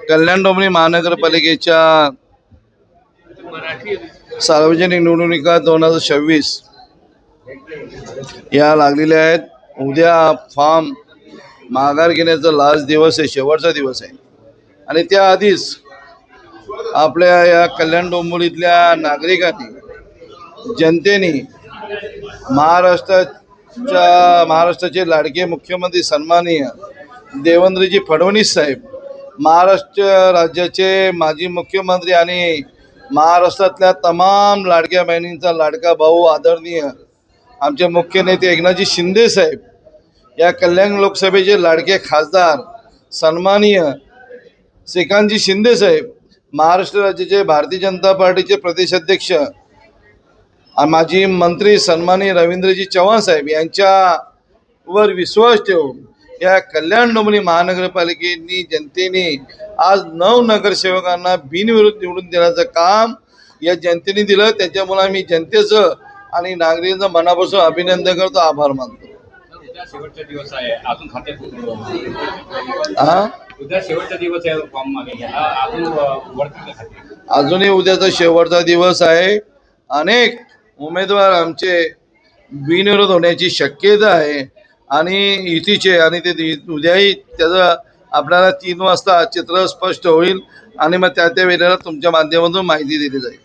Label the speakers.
Speaker 1: कल्याण डोंबिवली महानगरपालिकेच्या सार्वजनिक निवडणुका 2026 या लागलेल्या आहेत. उद्या फॉर्म माघार घेण्याचा लास्ट दिवस आहे, शेवटचा दिवस आहे. आणि त्या आधीच आपल्या या कल्याण डोंबिवलीतल्या नागरिकांनी, जनतेने महाराष्ट्राचे लाडके मुख्यमंत्री सन्माननीय देवेंद्रजी फडणवीस साहेब, महाराष्ट्र राज्याचे माजी मुख्यमंत्री आणि महाराष्ट्रातल्या तमाम लाडक्या बहिणींचा लाडका भाऊ आदरणीय आमचे मुख्य नेते एकनाथजी शिंदे साहेब, या कल्याण लोकसभेचे लाडके खासदार सन्माननीय श्रीकांतजी शिंदे साहेब, महाराष्ट्र राज्याचे भारतीय जनता पार्टीचे प्रदेशाध्यक्ष माजी मंत्री सन्माननीय रवींद्रजी चव्हाण साहेब यांच्यावर विश्वास ठेवून या कल्याण डोंबिवली महानगरपालिकेनी जनतेने आज 9 नगरसेवकांना बिनविरोध निवडून देण्याचं काम या जनतेने दिलं. त्याच्यामुळे मी जनतेचं आणि नागरिकांचं मनापासून अभिनंदन करतो, आभार मानतो.
Speaker 2: उद्या शेवटचा दिवस आहे, अजून खात्यात
Speaker 1: उद्या
Speaker 2: शेवटचा दिवस आहे, फॉर्म मागे घ्यायला अजून वरती खाते.
Speaker 1: अजूनही उद्याचा शेवटचा दिवस आहे. अनेक उमेदवार आमचे बिनविरोध होण्याची शक्यता आहे आणि युतीचे, आणि ते उद्याही त्याचं आपल्याला 3 वाजता चित्र स्पष्ट होईल आणि मग त्या वेळेला तुमच्या माध्यमातून माहिती दिली जाईल.